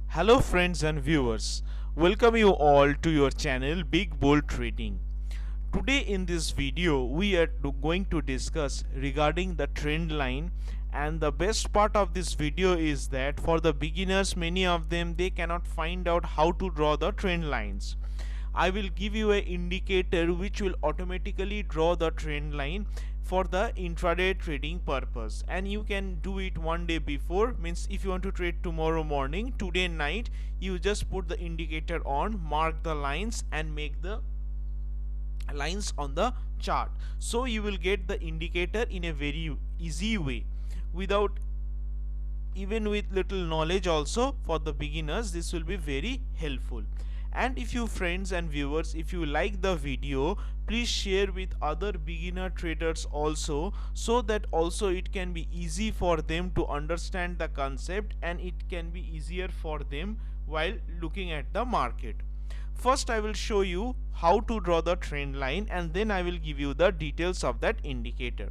Hello friends and viewers, welcome you all to your channel Big Bold Trading. Today in this video we are going to discuss regarding the trend line, and the best part of this video is that for the beginners, many of them they cannot find out how to draw the trend lines. I will give you an indicator which will automatically draw the trend line for the intraday trading purpose, and you can do it one day before. Means if you want to trade tomorrow morning, today night, you just put the indicator on, mark the lines and make the lines on the chart, so you will get the indicator in a very easy way, without even with little knowledge. Also for the beginners this will be very helpful. And if you friends and viewers, if you like the video, please share with other beginner traders also, so that also it can be easy for them to understand the concept and it can be easier for them while looking at the market. First I will show you how to draw the trend line, and then I will give you the details of that indicator.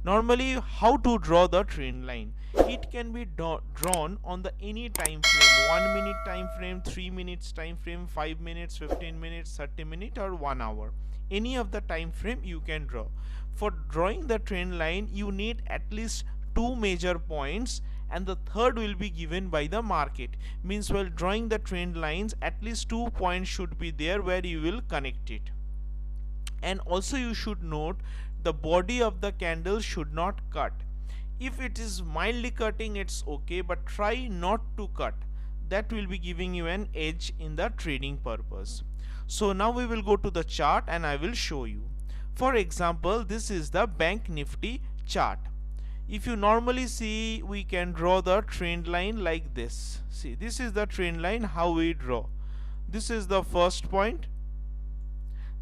Normally, how to draw the trend line? It can be drawn on the any time frame: 1 minute time frame, 3 minutes time frame, 5 minutes, 15 minutes, 30 minutes, or 1 hour. Any of the time frame you can draw. For drawing the trend line, you need at least two major points, and the third will be given by the market. Means while drawing the trend lines, at least 2 points should be there where you will connect it. And also you should note the body of the candle should not cut. If it is mildly cutting, it's okay, but try not to cut. That will be giving you an edge in the trading purpose. So now we will go to the chart and I will show you. For example, this is the Bank Nifty chart. If you normally see, we can draw the trend line like this. See, this is the trend line, how we draw. This is the first point,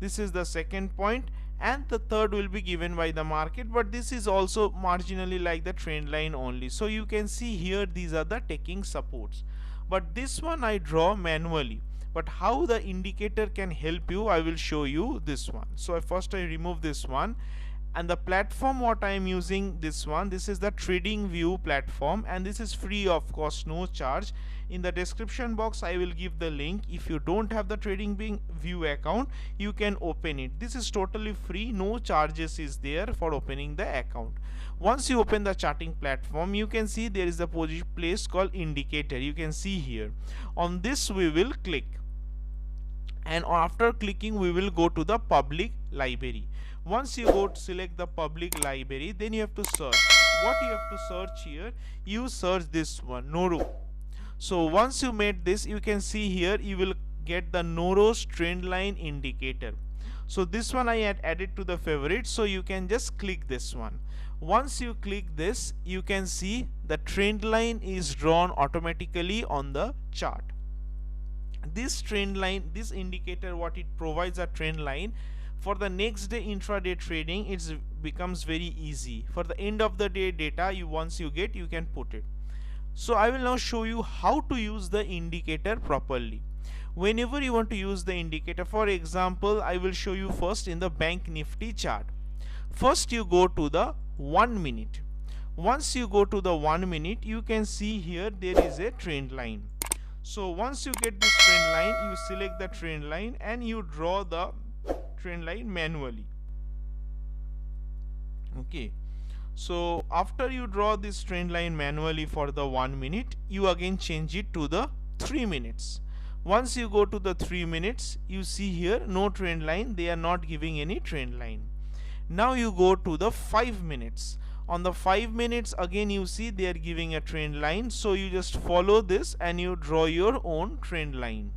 this is the second point, and the third will be given by the market, but this is also marginally like the trend line only. So you can see here these are the taking supports, but this one I draw manually. But how the indicator can help you, I will show you this one. So first I remove this one, and the platform what I am using, this one, this is the Trading View platform, and this is free of cost, no charge. In the description box I will give the link. If you don't have the Trading View account, you can open it. This is totally free, no charges is there for opening the account. Once you open the charting platform, you can see there is a place called indicator. You can see here. On this we will click, and after clicking we will go to the public library. Once you go to select the public library, then you have to search. What you have to search here? You search this one, Noro. So once you made this, you can see here you will get the Noro's trend line indicator. So this one I had added to the favorite, so you can just click this one. Once you click this, you can see the trend line is drawn automatically on the chart. This trend line, this indicator, what it provides a trend line for the next day intraday trading. It becomes very easy. For the end of the day data, once you get, you can put it. So I will now show you how to use the indicator properly. Whenever you want to use the indicator, for example, I will show you first in the Bank Nifty chart. First you go to the 1 minute. Once you go to the 1 minute, you can see here there is a trend line. So once you get this trend line, you select the trend line and you draw the trend line manually. Okay, so after you draw this trend line manually for the 1 minute, you again change it to the 3 minutes. Once you go to the 3 minutes, you see here no trend line, they are not giving any trend line. Now you go to the 5 minutes. On the 5 minutes, again you see they are giving a trend line, so you just follow this and you draw your own trend line.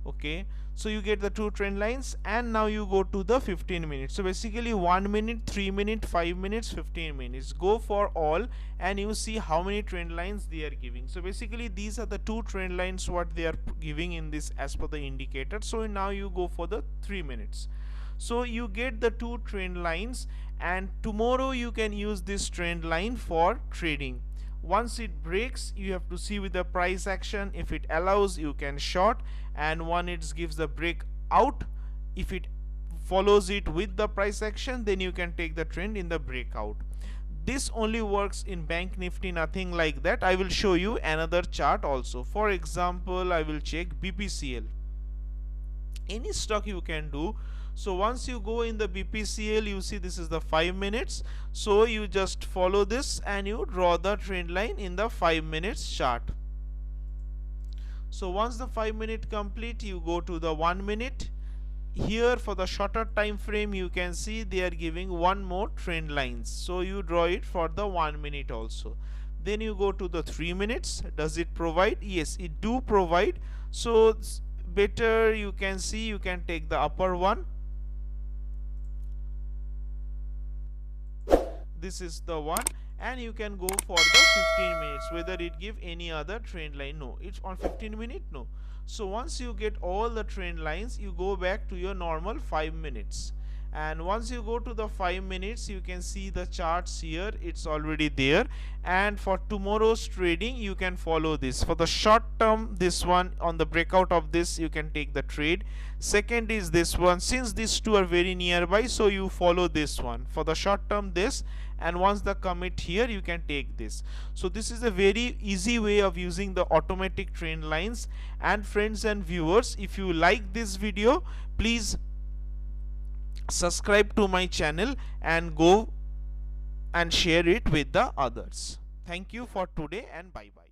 Okay, so you get the two trend lines, and now you go to the 15 minutes. So basically 1 minute, 3 minutes, 5 minutes, 15 minutes. Go for all and you see how many trend lines they are giving. So basically these are the two trend lines what they are giving in this as per the indicator. So now you go for the 3 minutes. So you get the two trend lines, and tomorrow you can use this trend line for trading. Once it breaks, you have to see with the price action. If it allows, you can short, and when it gives the break out, if it follows it with the price action, then you can take the trend in the breakout. This only works in bank nifty, nothing like that. I will show you another chart also. For example, I will check BPCL. Any stock you can do. So once you go in the BPCL, you see this is the 5 minutes. So you just follow this and you draw the trend line in the 5 minutes chart. So once the 5 minute complete, you go to the 1 minute. Here for the shorter time frame, you can see they are giving one more trend lines, so you draw it for the 1 minute also. Then you go to the 3 minutes. Does it provide? Yes, it do provide. So better, you can see, you can take the upper one. This is the one, and you can go for the 15 minutes, whether it give any other trend line. No, it's on 15 minute. No. So once you get all the trend lines, you go back to your normal 5 minutes. And once you go to the 5 minutes, you can see the charts here, it's already there. And for tomorrow's trading, you can follow this. For the short term, this one, on the breakout of this, you can take the trade. Second is this one. Since these two are very nearby, so you follow this one. For the short term, this, and once the commit here, you can take this. So this is a very easy way of using the automatic trend lines. And friends and viewers, if you like this video, please subscribe to my channel and go and share it with the others. Thank you for today, and bye bye.